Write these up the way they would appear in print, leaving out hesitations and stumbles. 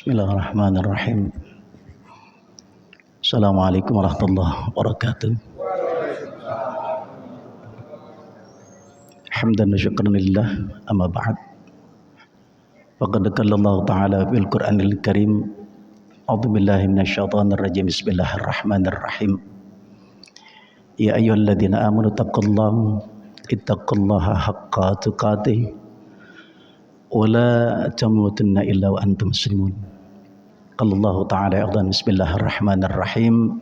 Bismillahirrahmanirrahim. Assalamualaikum warahmatullahi wabarakatuh. Hamdan wa syukran lillah, amma ba'd. Faqad qala Allah Ta'ala fil Qur'anil Karim, a'udzu billahi minasyaitonir rajim. Bismillahirrahmanirrahim. Ya ayyuhalladzina amanu ittaqullaha haqqa tuqatih wa la tamutunna illa wa antum muslimun. Qala Allah Ta'ala aidan, bismillahirrahmanirrahim.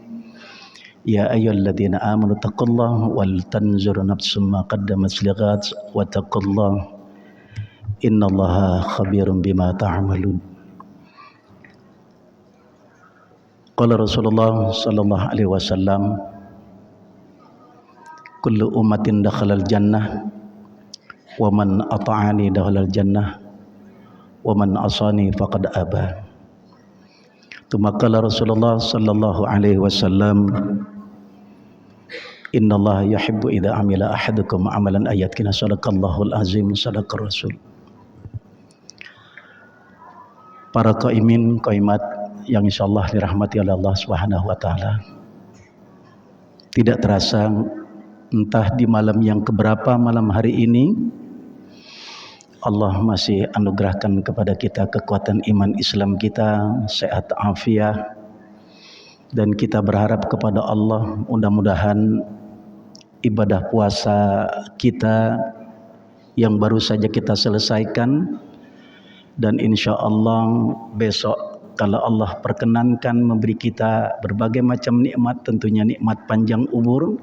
Ya ayyuhalladzina amanu taqullaha wal tanzur nafsum ma qaddamat lighad wa taqullaha innallaha khabirum bima ta'malun. Qala Rasulullah sallallahu alaihi wasallam, kullu ummatin dakhalal jannah wa man ata'ani dakhalal jannah wa man asani faqad aba. Tumakala Rasulullah sallallahu alaihi wasallam, innallaha yuhibbu idza amila ahadukum amalan ayatkina sadaqallahul azim sadaqar rasul. Para qaimin qaimat yang insyaallah dirahmati oleh Allah Subhanahu wa taala. Tidak terasa entah di malam yang keberapa malam hari ini Allah masih anugerahkan kepada kita kekuatan iman Islam kita, sehat afiat, dan kita berharap kepada Allah mudah-mudahan ibadah puasa kita yang baru saja kita selesaikan, dan insya Allah besok kalau Allah perkenankan memberi kita berbagai macam nikmat, tentunya nikmat panjang umur,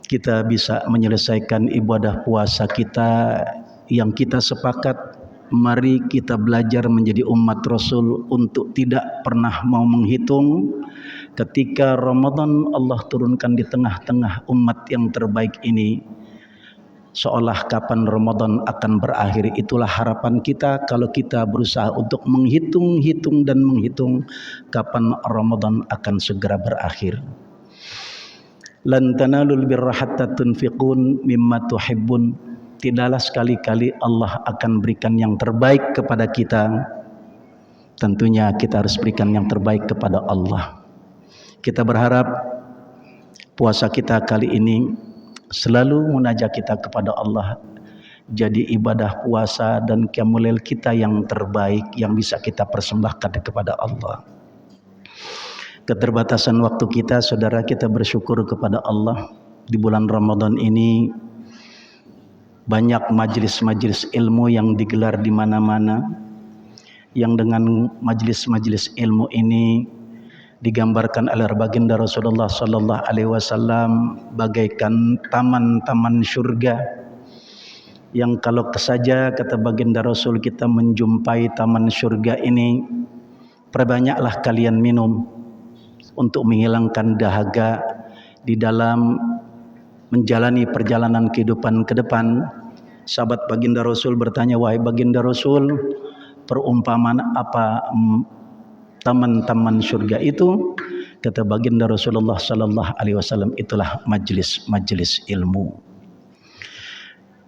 kita bisa menyelesaikan ibadah puasa kita yang kita sepakat. Mari kita belajar menjadi umat Rasul untuk tidak pernah mau menghitung ketika Ramadan Allah turunkan di tengah-tengah umat yang terbaik ini, seolah kapan Ramadan akan berakhir. Itulah harapan kita kalau kita berusaha untuk menghitung kapan Ramadan akan segera berakhir. Lan tanalul birra hatta tunfiqun mimma tuhibbun. Tidaklah sekali-kali Allah akan berikan yang terbaik kepada kita. Tentunya kita harus berikan yang terbaik kepada Allah. Kita berharap puasa kita kali ini selalu munajat kita kepada Allah jadi ibadah puasa dan qiyamul lail kita yang terbaik yang bisa kita persembahkan kepada Allah. Keterbatasan waktu kita, saudara, kita bersyukur kepada Allah di bulan Ramadan ini banyak majelis-majelis ilmu yang digelar di mana-mana, yang dengan majelis-majelis ilmu ini digambarkan oleh baginda Rasulullah sallallahu alaihi wasallam bagaikan taman-taman surga, yang kalau saja kata baginda Rasul kita menjumpai taman surga ini, perbanyaklah kalian minum untuk menghilangkan dahaga di dalam menjalani perjalanan kehidupan ke depan. Sahabat baginda Rasul bertanya, wahai baginda Rasul, perumpamaan apa taman-taman surga itu? Kata baginda Rasulullah sallallahu alaihi wasallam, itulah majelis-majelis ilmu.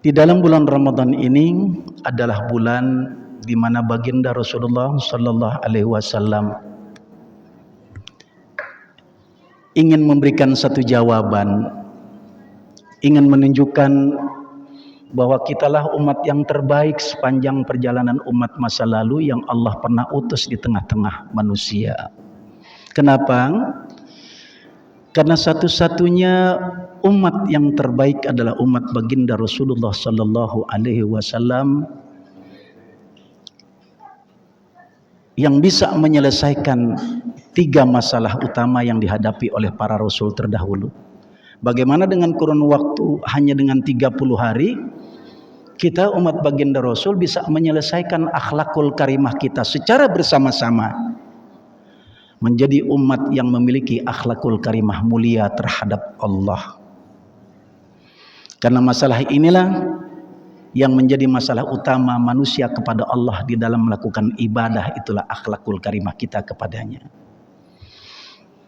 Di dalam bulan Ramadan ini adalah bulan di mana baginda Rasulullah sallallahu alaihi wasallam ingin memberikan satu jawaban, ingin menunjukkan bahwa kitalah umat yang terbaik sepanjang perjalanan umat masa lalu yang Allah pernah utus di tengah-tengah manusia. Kenapa? Karena satu-satunya umat yang terbaik adalah umat baginda Rasulullah sallallahu alaihi wasallam yang bisa menyelesaikan 3 masalah utama yang dihadapi oleh para rasul terdahulu. Bagaimana dengan kurun waktu hanya dengan 30 hari, kita umat baginda Rasul bisa menyelesaikan akhlakul karimah kita secara bersama-sama, menjadi umat yang memiliki akhlakul karimah mulia terhadap Allah. Karena masalah inilah yang menjadi masalah utama manusia kepada Allah di dalam melakukan ibadah, itulah akhlakul karimah kita kepadanya.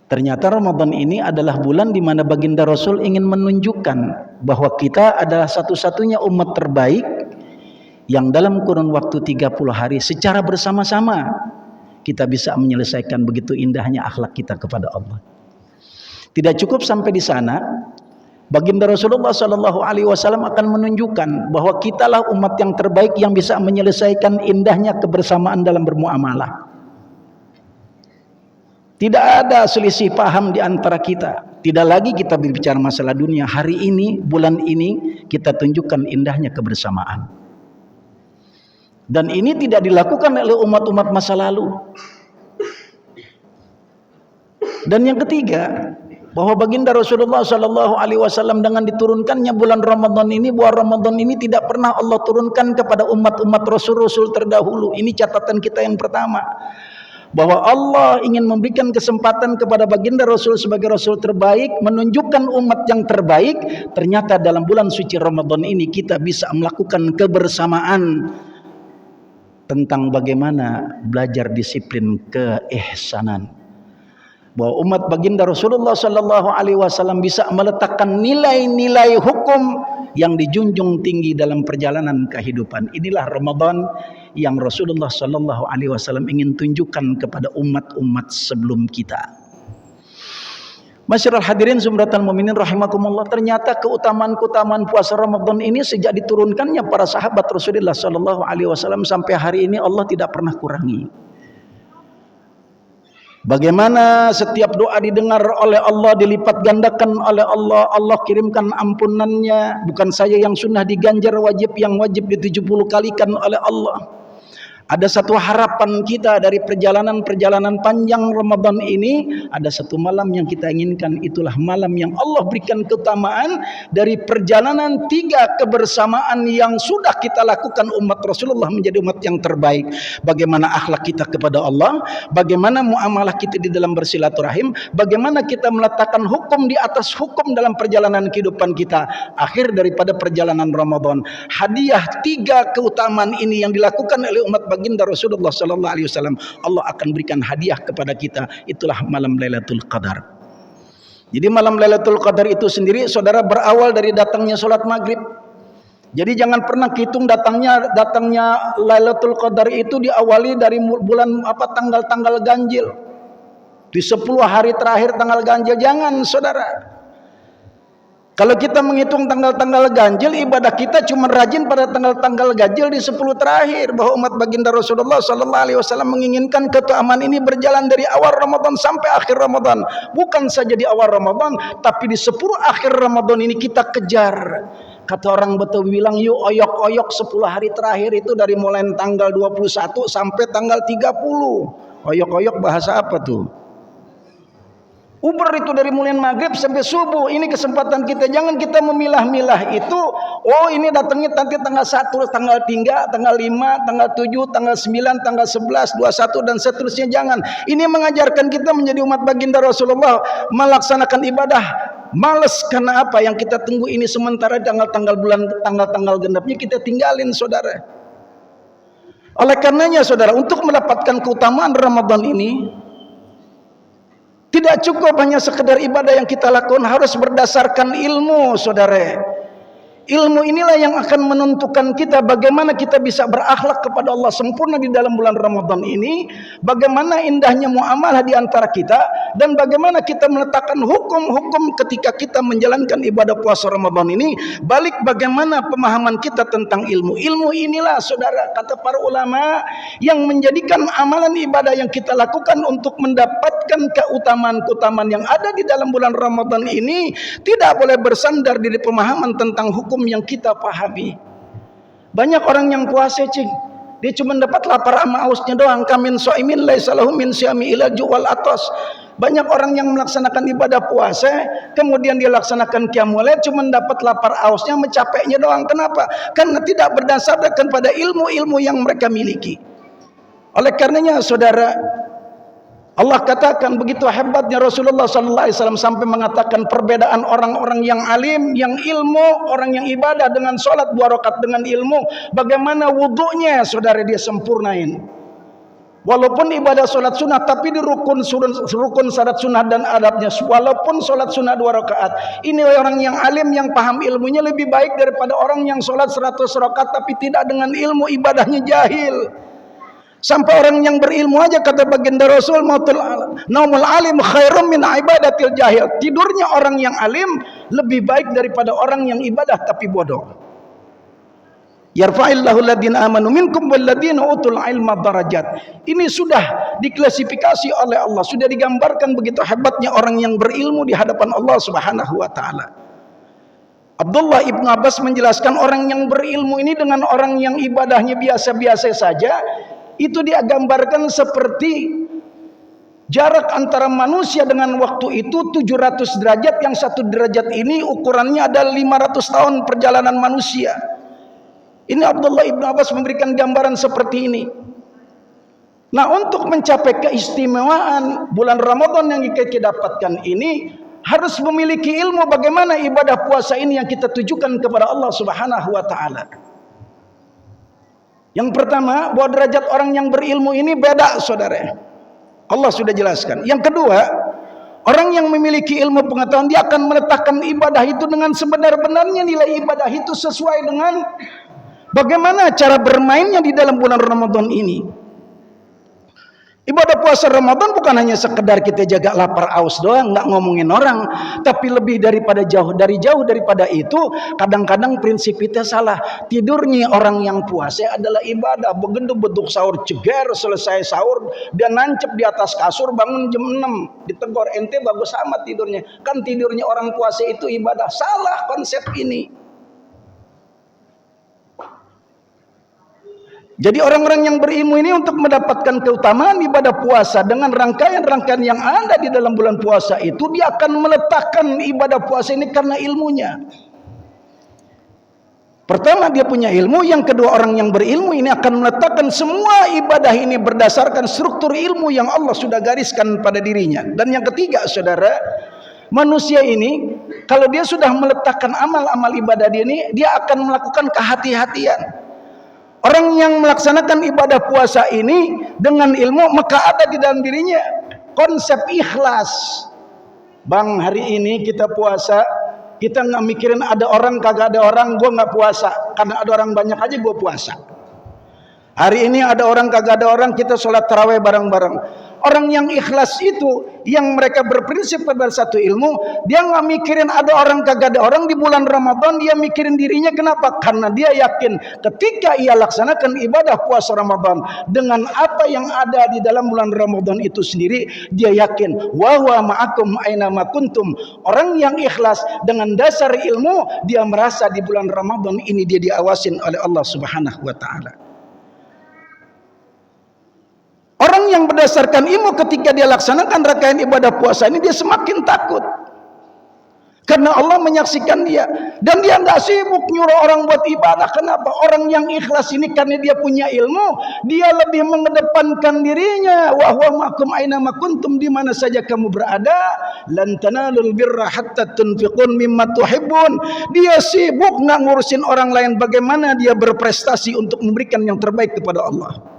Ternyata Ramadan ini adalah bulan di mana baginda Rasul ingin menunjukkan bahwa kita adalah satu-satunya umat terbaik yang dalam kurun waktu 30 hari secara bersama-sama kita bisa menyelesaikan begitu indahnya akhlak kita kepada Allah. Tidak cukup sampai di sana, baginda Rasulullah Shallallahu Alaihi Wasallam akan menunjukkan bahwa kitalah umat yang terbaik yang bisa menyelesaikan indahnya kebersamaan dalam bermuamalah. Tidak ada selisih paham di antara kita. Tidak lagi kita berbicara masalah dunia. Hari ini, bulan ini, kita tunjukkan indahnya kebersamaan. Dan ini tidak dilakukan oleh umat-umat masa lalu. Dan yang ketiga, bahwa baginda Rasulullah Sallallahu Alaihi Wasallam dengan diturunkannya bulan Ramadan ini, bahwa Ramadan ini tidak pernah Allah turunkan kepada umat-umat Rasul-Rasul terdahulu. Ini catatan kita yang pertama. Bahwa Allah ingin memberikan kesempatan kepada baginda Rasul sebagai Rasul terbaik, menunjukkan umat yang terbaik. Ternyata dalam bulan suci Ramadan ini kita bisa melakukan kebersamaan tentang bagaimana belajar disiplin keihsanan. Bahwa umat baginda Rasulullah Sallallahu Alaihi Wasallam bisa meletakkan nilai-nilai hukum yang dijunjung tinggi dalam perjalanan kehidupan. Inilah Ramadan yang Rasulullah Sallallahu Alaihi Wasallam ingin tunjukkan kepada umat-umat sebelum kita. Masyiral hadirin zumratal mukminin rahimakumullah, ternyata keutamaan-keutamaan puasa Ramadan ini sejak diturunkannya para sahabat Rasulullah Sallallahu Alaihi Wasallam sampai hari ini Allah tidak pernah kurangi. Bagaimana setiap doa didengar oleh Allah, dilipat gandakan oleh Allah, Allah kirimkan ampunannya. Bukan saja yang sunnah diganjar, yang wajib di-70 kalikan oleh Allah. Ada satu harapan kita dari perjalanan-perjalanan panjang Ramadan ini, ada satu malam yang kita inginkan, itulah malam yang Allah berikan keutamaan dari perjalanan 3 kebersamaan yang sudah kita lakukan umat Rasulullah menjadi umat yang terbaik. Bagaimana akhlak kita kepada Allah, bagaimana muamalah kita di dalam bersilaturahim, bagaimana kita meletakkan hukum di atas hukum dalam perjalanan kehidupan kita. Akhir daripada perjalanan Ramadan, hadiah 3 keutamaan ini yang dilakukan oleh umat baginda Rasulullah Sallallahu Alaihi Wasallam, Allah akan berikan hadiah kepada kita. Itulah malam Lailatul Qadar. Jadi malam Lailatul Qadar itu sendiri, saudara, berawal dari datangnya sholat maghrib. Jadi jangan pernah hitung datangnya Lailatul Qadar itu diawali dari bulan tanggal-tanggal ganjil. Di 10 hari terakhir tanggal ganjil, jangan, saudara. Kalau kita menghitung tanggal-tanggal ganjil, ibadah kita cuma rajin pada tanggal-tanggal ganjil di 10 terakhir. Bahwa umat baginda Rasulullah Sallallahu Alaihi Wasallam menginginkan keutamaan ini berjalan dari awal Ramadan sampai akhir Ramadan. Bukan saja di awal Ramadan, tapi di 10 akhir Ramadan ini kita kejar. Kata orang Betawi bilang, yuk oyok-oyok 10 hari terakhir itu dari mulai tanggal 21 sampai tanggal 30. Oyok-oyok bahasa apa tuh? Uber itu dari mulai maghrib sampai subuh. Ini kesempatan kita. Jangan kita memilah-milah itu. Oh, ini datangnya nanti tanggal 1, tanggal 3, tanggal 5, tanggal 7, tanggal 9, tanggal 11, 21 dan seterusnya. Jangan. Ini mengajarkan kita menjadi umat baginda Rasulullah melaksanakan ibadah. Males karena apa? Yang kita tunggu ini sementara tanggal-tanggal genapnya kita tinggalin, saudara. Oleh karenanya, saudara, untuk mendapatkan keutamaan Ramadan ini, tidak cukup hanya sekedar ibadah yang kita lakukan, harus berdasarkan ilmu, saudara. Ilmu inilah yang akan menentukan kita bagaimana kita bisa berakhlak kepada Allah sempurna di dalam bulan Ramadan ini, bagaimana indahnya muamalah di antara kita, dan bagaimana kita meletakkan hukum-hukum ketika kita menjalankan ibadah puasa Ramadan ini. Balik bagaimana pemahaman kita tentang ilmu. Ilmu inilah, saudara, kata para ulama, yang menjadikan amalan ibadah yang kita lakukan untuk mendapatkan keutamaan-keutamaan yang ada di dalam bulan Ramadan ini tidak boleh bersandar dari pemahaman tentang hukum yang kita pahami. Banyak orang yang puasa, cing, dia cuma dapat lapar sama hausnya doang. Kamin so'imin laisa lahu min siyami ila ju'al atas. Banyak orang yang melaksanakan ibadah puasa, kemudian dia laksanakan qiyamul lail, cuma dapat lapar hausnya, mencapainya doang. Kenapa? Karena tidak berdasarkan pada ilmu-ilmu yang mereka miliki. Oleh karenanya, saudara, Allah katakan begitu hebatnya Rasulullah Sallallahu Alaihi Wasallam sampai mengatakan perbedaan orang-orang yang alim, yang ilmu, orang yang ibadah dengan sholat 2 rakaat dengan ilmu, bagaimana wudhunya, saudara, dia sempurnain. Walaupun ibadah sholat sunnah, tapi di rukun syarat sunnah dan adabnya, walaupun sholat sunnah 2 rakaat. Ini orang yang alim, yang paham ilmunya lebih baik daripada orang yang sholat 100 rakaat tapi tidak dengan ilmu, ibadahnya jahil. Sampai orang yang berilmu aja kata baginda Rasul, naumul alim khairum min ibadatil jahil. Tidurnya orang yang alim lebih baik daripada orang yang ibadah tapi bodoh. Yarfa'illahu alladhina amanu minkum walladhina utul ilma darajat. Ini sudah diklasifikasi oleh Allah, sudah digambarkan begitu hebatnya orang yang berilmu di hadapan Allah Subhanahu wa taala. Abdullah ibnu Abbas menjelaskan orang yang berilmu ini dengan orang yang ibadahnya biasa-biasa saja, itu dia gambarkan seperti jarak antara manusia dengan waktu itu 700 derajat, yang 1 derajat ini ukurannya adalah 500 tahun perjalanan manusia. Ini Abdullah ibnu Abbas memberikan gambaran seperti ini. Nah, untuk mencapai keistimewaan bulan Ramadan yang kita dapatkan ini, harus memiliki ilmu bagaimana ibadah puasa ini yang kita tujukan kepada Allah Subhanahu wa taala. Yang pertama, bahwa derajat orang yang berilmu ini beda, saudara. Allah sudah jelaskan. Yang kedua, orang yang memiliki ilmu pengetahuan, dia akan meletakkan ibadah itu dengan sebenar-benarnya. Nilai ibadah itu sesuai dengan bagaimana cara bermainnya di dalam bulan Ramadan ini. Ibadah puasa Ramadan bukan hanya sekedar kita jaga lapar aus doang, nggak ngomongin orang, tapi lebih daripada jauh daripada itu. Kadang-kadang prinsip kita salah. Tidurnya orang yang puasa adalah ibadah. Begitu beduk sahur ceger, selesai sahur dia nancep di atas kasur, bangun jam 6, ditegur, ente bagus amat tidurnya. Kan tidurnya orang puasa itu ibadah. Salah konsep ini. Jadi orang-orang yang berilmu ini untuk mendapatkan keutamaan ibadah puasa dengan rangkaian-rangkaian yang ada di dalam bulan puasa itu, dia akan meletakkan ibadah puasa ini karena ilmunya. Pertama, dia punya ilmu. Yang kedua, orang yang berilmu ini akan meletakkan semua ibadah ini berdasarkan struktur ilmu yang Allah sudah gariskan pada dirinya. Dan yang ketiga, saudara, manusia ini kalau dia sudah meletakkan amal-amal ibadah dia ini, dia akan melakukan kehati-hatian. Orang yang melaksanakan ibadah puasa ini dengan ilmu, maka ada di dalam dirinya konsep ikhlas. Bang, hari ini kita puasa, kita nggak mikirin ada orang kagak ada orang, gue nggak puasa. Karena ada orang banyak aja gue puasa. Hari ini ada orang kagak ada orang, kita sholat tarawih bareng-bareng. Orang yang ikhlas itu, yang mereka berprinsip pada satu ilmu, dia nggak mikirin ada orang kagak ada orang di bulan Ramadan, dia mikirin dirinya. Kenapa? Karena dia yakin ketika ia laksanakan ibadah puasa Ramadan dengan apa yang ada di dalam bulan Ramadan itu sendiri, dia yakin wa huwa ma'akum aina ma kuntum. Orang yang ikhlas dengan dasar ilmu, dia merasa di bulan Ramadan ini dia diawasin oleh Allah Subhanahu wa taala. Orang yang berdasarkan ilmu ketika dia laksanakan rangkaian ibadah puasa ini, dia semakin takut. Karena Allah menyaksikan dia. Dan dia nggak sibuk nyuruh orang buat ibadah. Kenapa? Orang yang ikhlas ini karena dia punya ilmu, dia lebih mengedepankan dirinya. Wa huwa ma'akum aina ma kuntum, di mana saja kamu berada. Lan tanalul birra hatta tunfiqun mimma tuhibbun. Dia sibuk nggak ngurusin orang lain, bagaimana dia berprestasi untuk memberikan yang terbaik kepada Allah.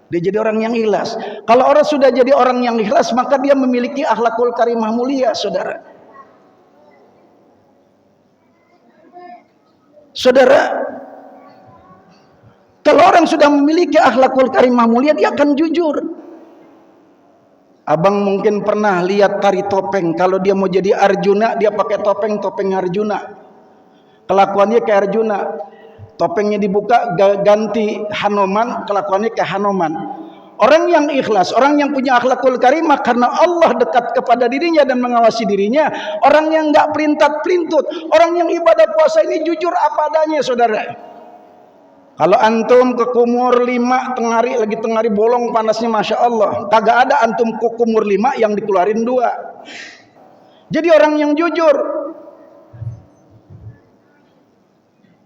Dia jadi orang yang ikhlas. Kalau orang sudah jadi orang yang ikhlas, maka dia memiliki akhlakul karimah mulia, saudara. Saudara, kalau orang sudah memiliki akhlakul karimah mulia, dia akan jujur. Abang mungkin pernah lihat tari topeng. Kalau dia mau jadi Arjuna, dia pakai topeng Arjuna. Kelakuannya kayak Arjuna. Topengnya dibuka, ganti Hanuman, kelakuannya kayak Hanuman. Orang yang ikhlas, orang yang punya akhlakul karimah karena Allah dekat kepada dirinya dan mengawasi dirinya. Orang yang nggak pelintat-pelintut, orang yang ibadah puasa ini jujur apa adanya, saudara. Kalau antum ke kumur 5 lagi tengah hari bolong panasnya, masya Allah, kagak ada antum ke kumur 5 yang dikeluarin 2. Jadi orang yang jujur.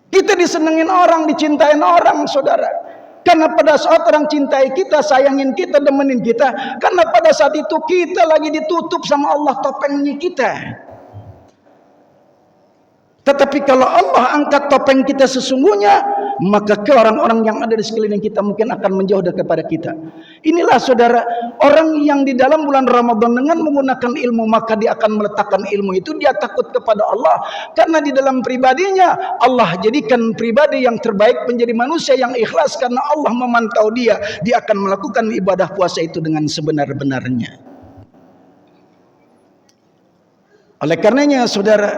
Kita disenengin orang, dicintain orang, saudara. Karena pada saat orang cintai kita, sayangin kita, demenin kita, karena pada saat itu kita lagi ditutup sama Allah topengnya kita. Tetapi kalau Allah angkat topeng kita sesungguhnya, maka ke orang-orang yang ada di sekeliling kita mungkin akan menjauh daripada kita. Inilah saudara, orang yang di dalam bulan Ramadan dengan menggunakan ilmu, maka dia akan meletakkan ilmu itu, dia takut kepada Allah. Karena di dalam pribadinya, Allah jadikan pribadi yang terbaik menjadi manusia yang ikhlas. Karena Allah memantau dia, dia akan melakukan ibadah puasa itu dengan sebenar-benarnya. Oleh karenanya saudara,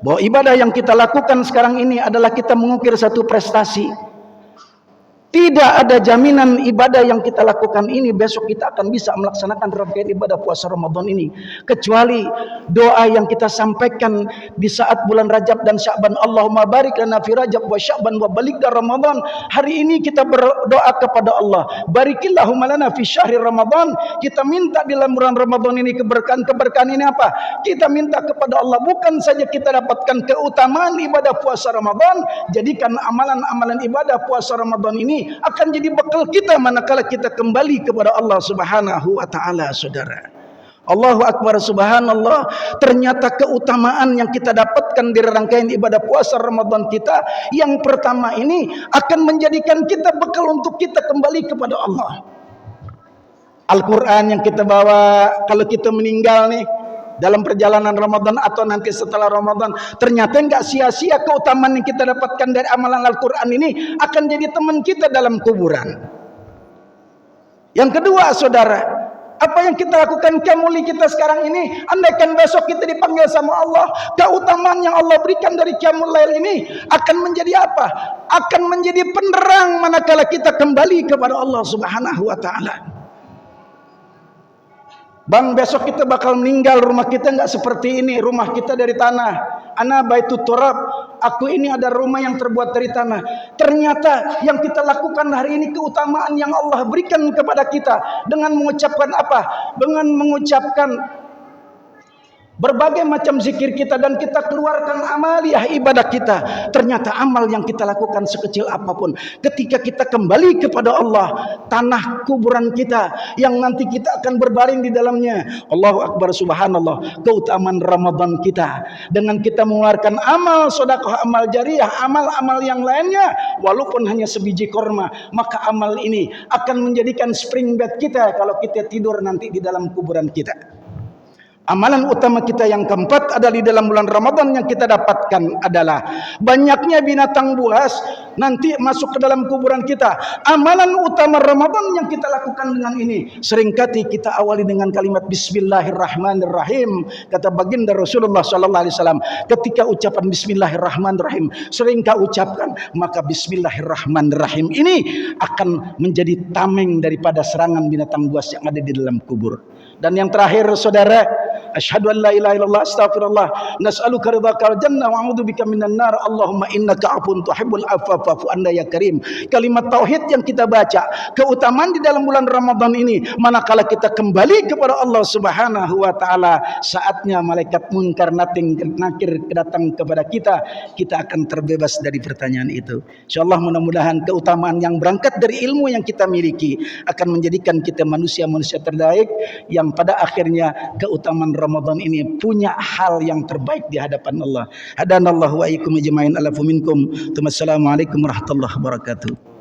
bahwa ibadah yang kita lakukan sekarang ini adalah kita mengukir satu prestasi. Tidak ada jaminan ibadah yang kita lakukan ini besok kita akan bisa melaksanakan rangkaian ibadah puasa Ramadan ini, kecuali doa yang kita sampaikan di saat bulan Rajab dan Sya'ban. Allahumma barik lana fi Rajab wa Sya'ban wa baligna Ramadan. Hari ini kita berdoa kepada Allah, barikillahumma lana fi syahri Ramadan. Kita minta di dalam bulan Ramadan ini keberkahan. Keberkahan ini apa? Kita minta kepada Allah bukan saja kita dapatkan keutamaan ibadah puasa Ramadan, jadikan amalan-amalan ibadah puasa Ramadan ini akan jadi bekal kita manakala kita kembali kepada Allah Subhanahu wa taala, saudara. Allahu Akbar, subhanallah. Ternyata keutamaan yang kita dapatkan di rangkaian ibadah puasa Ramadan kita yang pertama ini akan menjadikan kita bekal untuk kita kembali kepada Allah. Al-Quran yang kita bawa kalau kita meninggal nih dalam perjalanan Ramadan atau nanti setelah Ramadan, ternyata enggak sia-sia keutamaan yang kita dapatkan dari amalan Al-Quran ini akan jadi teman kita dalam kuburan. Yang kedua saudara, apa yang kita lakukan qiyamul kita sekarang ini, andaikan besok kita dipanggil sama Allah, keutamaan yang Allah berikan dari qiyamul lail ini akan menjadi apa? Akan menjadi penerang manakala kita kembali kepada Allah Subhanahu wa taala. Bang, besok kita bakal meninggal, rumah kita enggak seperti ini, rumah kita dari tanah. Ana baitut turab, aku ini ada rumah yang terbuat dari tanah. Ternyata yang kita lakukan hari ini keutamaan yang Allah berikan kepada kita dengan mengucapkan apa? Dengan mengucapkan berbagai macam zikir kita dan kita keluarkan amaliyah ibadah kita. Ternyata amal yang kita lakukan sekecil apapun, ketika kita kembali kepada Allah, tanah kuburan kita yang nanti kita akan berbaring di dalamnya. Allahu Akbar, subhanallah. Keutamaan Ramadan kita dengan kita mengeluarkan amal sedekah, amal jariah, amal-amal yang lainnya, walaupun hanya sebiji korma, maka amal ini akan menjadikan spring bed kita kalau kita tidur nanti di dalam kuburan kita. Amalan utama kita yang keempat adalah di dalam bulan Ramadan yang kita dapatkan adalah banyaknya binatang buas nanti masuk ke dalam kuburan kita. Amalan utama Ramadan yang kita lakukan dengan ini, seringkali kita awali dengan kalimat Bismillahirrahmanirrahim. Kata baginda Rasulullah SAW, ketika ucapan Bismillahirrahmanirrahim sering kau ucapkan, maka Bismillahirrahmanirrahim ini akan menjadi tameng daripada serangan binatang buas yang ada di dalam kubur. Dan yang terakhir saudara, asyhadu an la ilaha illallah astaghfirullah nas'aluka ridhakal jannah wa a'udzubika minan nar Allahumma innaka 'afuwun tuhibbul 'afwa fa'fu anna ya karim. Kalimat tauhid yang kita baca, keutamaan di dalam bulan Ramadan ini, manakala kita kembali kepada Allah Subhanahu wa taala, saatnya malaikat munkar nakir datang kepada kita, kita akan terbebas dari pertanyaan itu. Insyaallah mudah-mudahan keutamaan yang berangkat dari ilmu yang kita miliki akan menjadikan kita manusia-manusia terbaik yang pada akhirnya keutamaan Ramadan ini punya hal yang terbaik di hadapan Allah. Hadanallahu wa iyyakum ajmain. Alafu minkum. Wassalamualaikum warahmatullahi wabarakatuh.